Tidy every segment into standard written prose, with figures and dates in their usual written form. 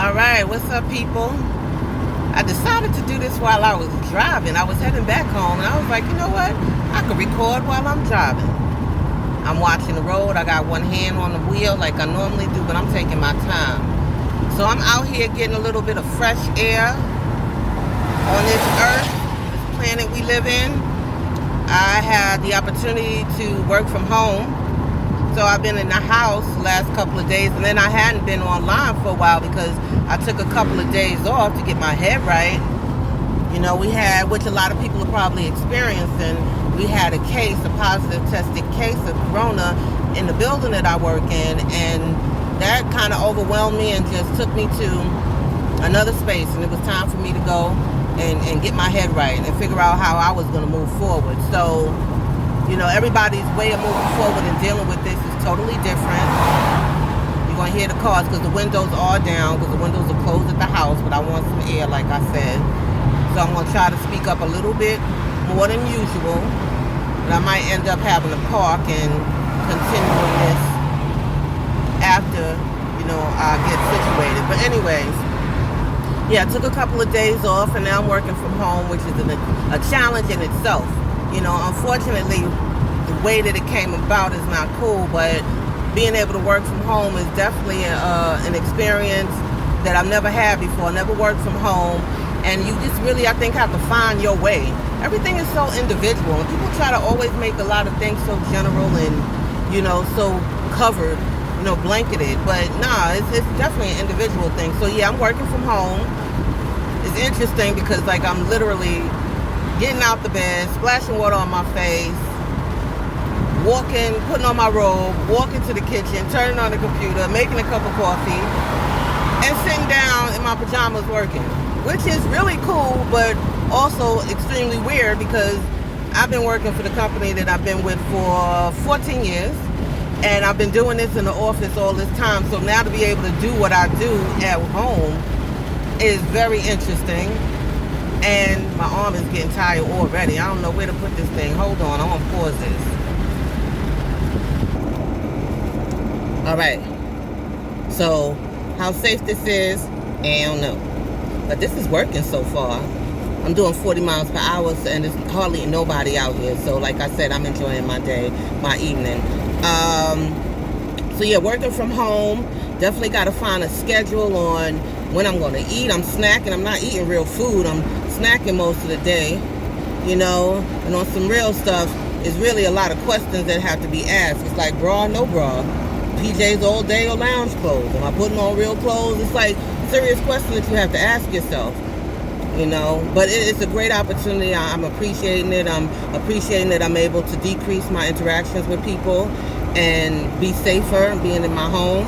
Alright, what's up, people? I decided to do this while I was driving. I was heading back home and I was like, you know what? I could record while I'm driving. I'm watching the road. I got one hand on the wheel like I normally do, but I'm taking my time. So I'm out here getting a little bit of fresh air on this earth, this planet we live in. I had the opportunity to work from home. So I've been in the house the last couple of days, and then I hadn't been online for a while because I took a couple of days off to get my head right. You know, we had, which a lot of people are probably experiencing, we had a positive tested case of corona in the building that I work in, and that kind of overwhelmed me and just took me to another space, and it was time for me to go and get my head right and figure out how I was going to move forward. So, you know, everybody's way of moving forward and dealing with this is totally different. You're going to hear the cars because the windows are down, because the windows are closed at the house, but I want some air, like I said. So I'm going to try to speak up a little bit more than usual, but I might end up having to park and continuing this after, you know, I get situated. But anyways, yeah, I took a couple of days off, and now I'm working from home, which is a challenge in itself. You know, unfortunately, the way that it came about is not cool, but being able to work from home is definitely an experience that I've never had before. I never worked from home, and you just really, I think, have to find your way. Everything is so individual, and people try to always make a lot of things so general and, you know, so covered, you know, blanketed, but nah, it's definitely an individual thing. So yeah, I'm working from home. It's interesting because, like, I'm literally getting out the bed, splashing water on my face, walking, putting on my robe, walking to the kitchen, turning on the computer, making a cup of coffee, and sitting down in my pajamas working, which is really cool, but also extremely weird because I've been working for the company that I've been with for 14 years, and I've been doing this in the office all this time, so now to be able to do what I do at home is very interesting. And my arm is getting tired already. I don't know where to put this thing. Hold on, I want to pause this. Alright. So, how safe this is, I don't know. But this is working so far. I'm doing 40 miles per hour, and there's hardly nobody out here. So, like I said, I'm enjoying my day, my evening. So, yeah, working from home. Definitely got to find a schedule on when I'm going to eat. I'm snacking. I'm not eating real food. I'm snacking most of the day, you know. And on some real stuff, it's really a lot of questions that have to be asked. It's like bra, no bra, PJs all day or lounge clothes. Am I putting on real clothes? It's like serious questions that you have to ask yourself, you know. But it's a great opportunity. I'm appreciating it. I'm appreciating that I'm able to decrease my interactions with people and be safer being in my home.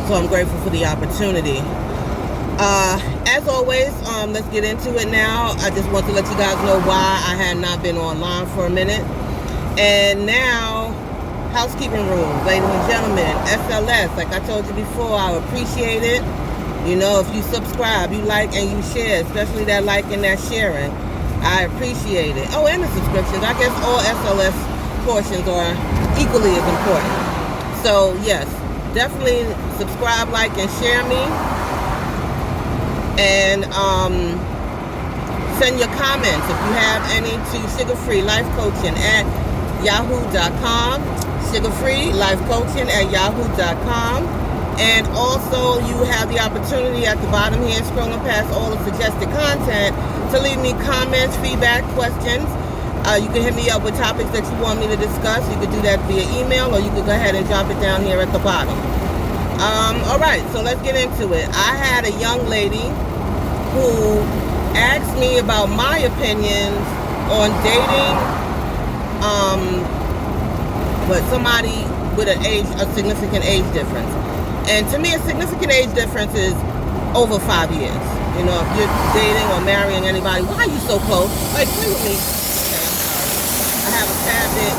So I'm grateful for the opportunity. As always, let's get into it now. I just want to let you guys know why I had not been online for a minute. And now, housekeeping rules, ladies and gentlemen, SLS, like I told you before, I appreciate it. You know, if you subscribe, you like and you share, especially that like and that sharing, I appreciate it. Oh, and the subscriptions. I guess all SLS portions are equally as important. So, yes, definitely subscribe, like, and share me. And send your comments if you have any to sugarfreelifecoaching@yahoo.com, sugarfreelifecoaching@yahoo.com. And also you have the opportunity at the bottom here, scrolling past all the suggested content, to leave me comments, feedback, questions. You can hit me up with topics that you want me to discuss. You could do that via email, or you could go ahead and drop it down here at the bottom. Alright, so let's get into it. I had a young lady who asked me about my opinions on dating but somebody with a significant age difference. And to me, a significant age difference is over 5 years. You know, if you're dating or marrying anybody, why are you so close? Like, play with me. Okay, I have a cabinet,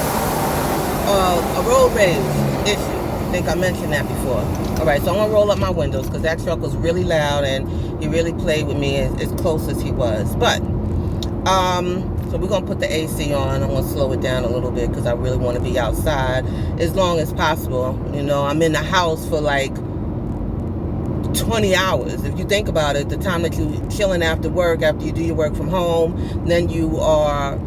a road rage issue. I think I mentioned that before. Alright, so I'm going to roll up my windows because that truck was really loud and he really played with me as close as he was. But, so we're going to put the AC on. I'm going to slow it down a little bit because I really want to be outside as long as possible. You know, I'm in the house for like 20 hours. If you think about it, the time that you chilling after work, after you do your work from home, then you are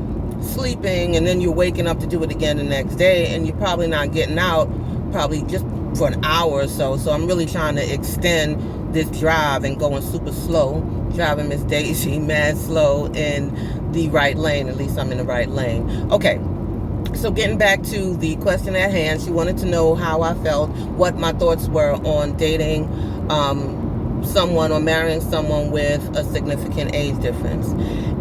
sleeping, and then you're waking up to do it again the next day, and you're probably not getting out probably just for an hour or so. So I'm really trying to extend this drive and going super slow, driving Miss Daisy mad slow in the right lane. At least I'm in the right lane. Okay, so getting back to the question at hand, she wanted to know how I felt, what my thoughts were on dating someone or marrying someone with a significant age difference.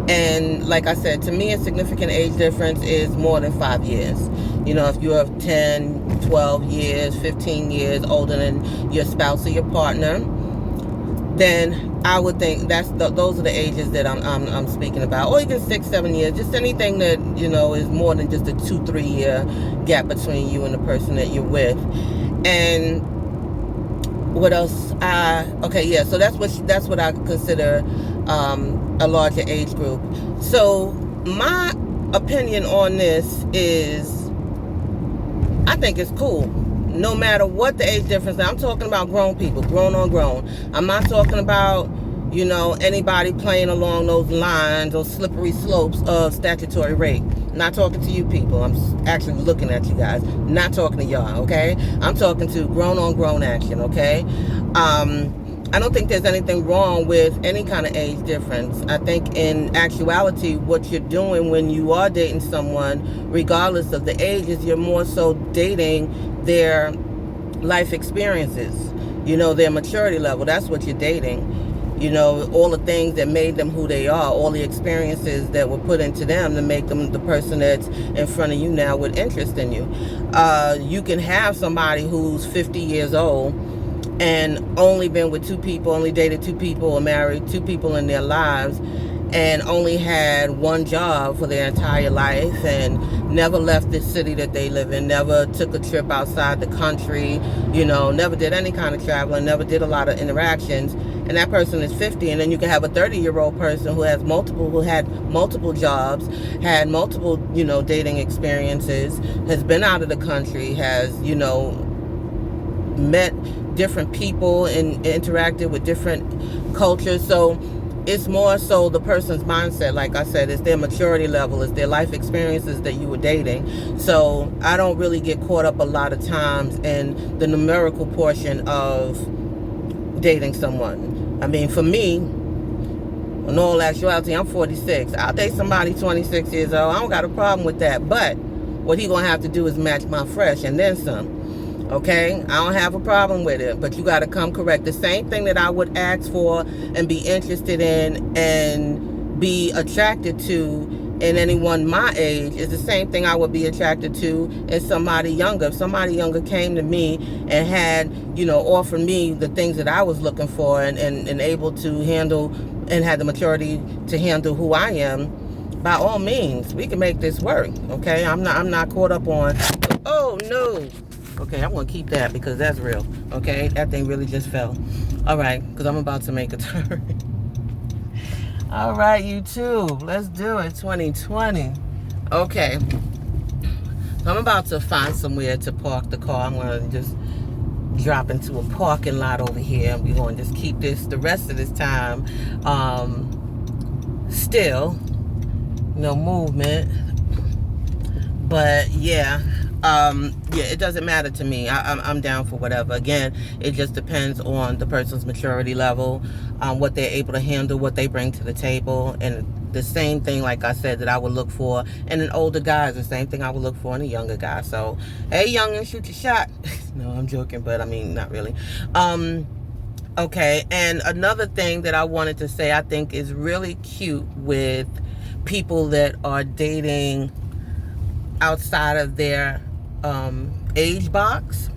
And like I said, to me, a significant age difference is more than 5 years. You know, if you're 10, 12 years, 15 years older than your spouse or your partner, then I would think those are the ages that I'm speaking about. Or even 6, 7 years, just anything that, you know, is more than just a 2-3 year gap between you and the person that you're with. And what else? Okay, yeah. So that's what I consider a larger age group. So my opinion on this is, I think it's cool, no matter what the age difference. Now, I'm talking about grown people, grown on grown. I'm not talking about, you know, anybody playing along those lines or slippery slopes of statutory rape. I'm not talking to you people. I'm actually looking at you guys. Not talking to y'all, okay? I'm talking to grown on grown action, okay? I don't think there's anything wrong with any kind of age difference. I think in actuality, what you're doing when you are dating someone, regardless of the age, is you're more so dating their life experiences, you know, their maturity level. That's what you're dating. You know, all the things that made them who they are, all the experiences that were put into them to make them the person that's in front of you now with interest in you. You can have somebody who's 50 years old and only been with 2 people, only dated 2 people, or married 2 people in their lives, and only had one job for their entire life, and never left the city that they live in, never took a trip outside the country, you know, never did any kind of traveling, never did a lot of interactions. And that person is 50, and then you can have a 30-year-old person who had multiple jobs, had multiple, you know, dating experiences, has been out of the country, has, you know, met different people and interacted with different cultures. So it's more so the person's mindset. Like I said, it's their maturity level, it's their life experiences that you were dating. So I don't really get caught up a lot of times in the numerical portion of dating someone. I mean, for me, in all actuality, I'm 46. I'll date somebody 26 years old. I don't got a problem with that. But what he gonna have to do is match my fresh and then some. Okay, I don't have a problem with it, but you got to come correct. The same thing that I would ask for and be interested in and be attracted to in anyone my age is the same thing I would be attracted to in somebody younger. If somebody younger came to me and had, you know, offered me the things that I was looking for and able to handle and had the maturity to handle who I am, by all means, we can make this work. Okay, I'm not caught up on, oh no. Okay, I'm going to keep that because that's real. Okay, that thing really just fell. All right, because I'm about to make a turn. All right, YouTube, let's do it, 2020. Okay, so I'm about to find somewhere to park the car. I'm going to just drop into a parking lot over here. We're going to just keep this the rest of this time still. No movement. But yeah. Yeah, it doesn't matter to me. I'm down for whatever. Again, it just depends on the person's maturity level, what they're able to handle, what they bring to the table. And the same thing, like I said, that I would look for in an older guy is the same thing I would look for in a younger guy. So, hey, youngin', shoot your shot. No, I'm joking, but I mean, not really. Okay, and another thing that I wanted to say I think is really cute with people that are dating outside of their age box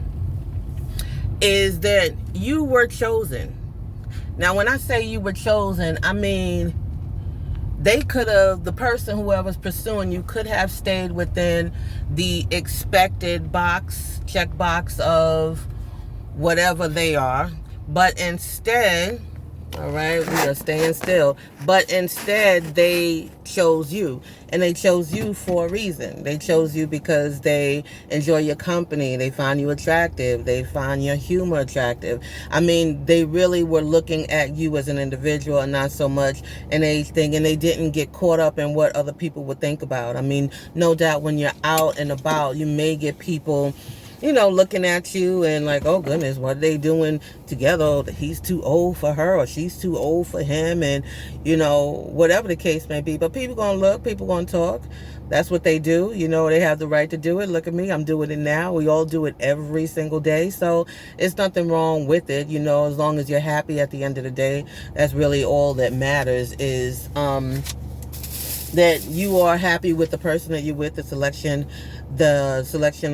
is that you were chosen. Now, when I say you were chosen, I mean the person, whoever's pursuing you, could have stayed within the expected check box of whatever they are, but instead All right, we are staying still. But instead, they chose you. And they chose you for a reason. They chose you because they enjoy your company. They find you attractive. They find your humor attractive. I mean, they really were looking at you as an individual and not so much in anything. And they didn't get caught up in what other people would think about. I mean, no doubt when you're out and about, you may get people, looking at you and like, oh goodness, what are they doing together? He's too old for her or she's too old for him, and whatever the case may be. But people gonna look, people gonna talk. That's what they do. They have the right to do it. Look at me, I'm doing it now. We all do it every single day. So it's nothing wrong with it, as long as you're happy at the end of the day. That's really all that matters, is that you are happy with the person that you're with, the selection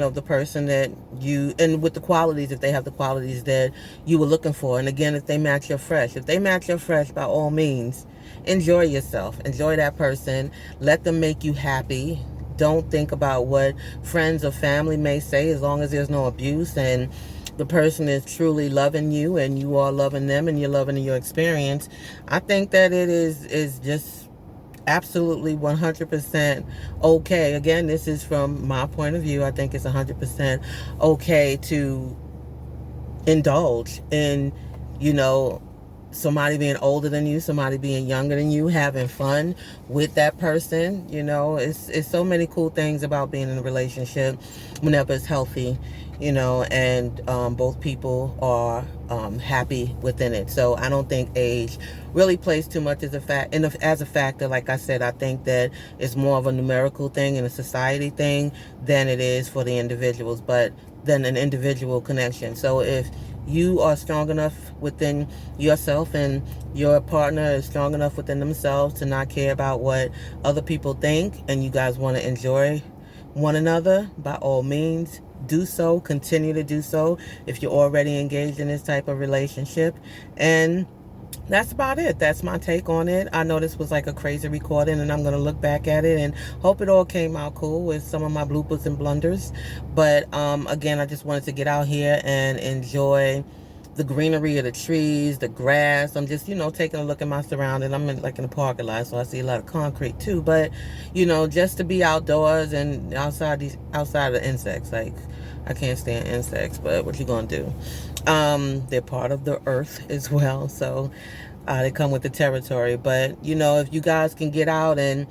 of the person that you, and with the qualities, if they have the qualities that you were looking for. And again, if they match your fresh, by all means, enjoy yourself, enjoy that person, let them make you happy. Don't think about what friends or family may say, as long as there's no abuse and the person is truly loving you and you are loving them and you're loving your experience. I think that it is just absolutely 100% okay. Again, this is from my point of view. I think it's 100% okay to indulge in, somebody being older than you, somebody being younger than you, having fun with that person. It's so many cool things about being in a relationship whenever it's healthy, and both people are happy within it. So I don't think age really plays too much as a factor. Like I said, I think that it's more of a numerical thing and a society thing than it is for the individuals, but than an individual connection. So if you are strong enough within yourself and your partner is strong enough within themselves to not care about what other people think, and you guys want to enjoy one another, by all means, do so. Continue to do so if you're already engaged in this type of relationship. And that's about it. That's my take on it. I know this was like a crazy recording, and I'm going to look back at it and hope it all came out cool with some of my bloopers and blunders. But again, I just wanted to get out here and enjoy the greenery of the trees, the grass. I'm just, taking a look at my surroundings. I'm in a parking lot, so I see a lot of concrete too. But, just to be outdoors and outside of the insects. Like, I can't stand insects, but what you gonna do? They're part of the earth as well, so they come with the territory. But if you guys can get out, and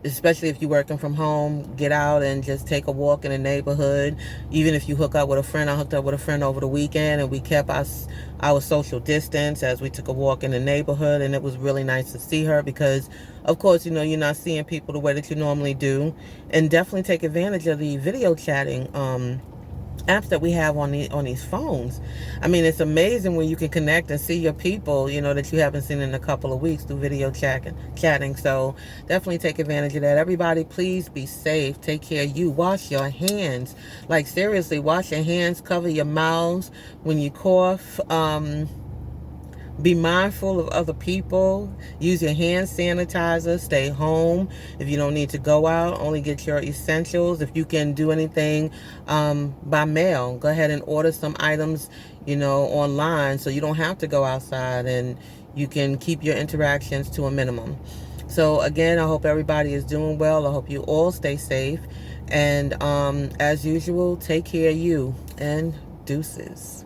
especially if you're working from home, get out and just take a walk in the neighborhood. Even if you hook up with a friend, I hooked up with a friend over the weekend, and we kept our social distance as we took a walk in the neighborhood. And it was really nice to see her because, of course, you're not seeing people the way that you normally do. And definitely take advantage of the video chatting apps that we have on these phones. I mean, it's amazing when you can connect and see your people, that you haven't seen in a couple of weeks through video chatting. So definitely take advantage of that. Everybody, please be safe. Take care of you. Wash your hands. Like, seriously, wash your hands. Cover your mouths when you cough. Be mindful of other people. Use your hand sanitizer. Stay home. If you don't need to go out, only get your essentials. If you can do anything by mail, go ahead and order some items, online, so you don't have to go outside, and you can keep your interactions to a minimum. So again, I hope everybody is doing well. I hope you all stay safe. And as usual, take care of you, and deuces.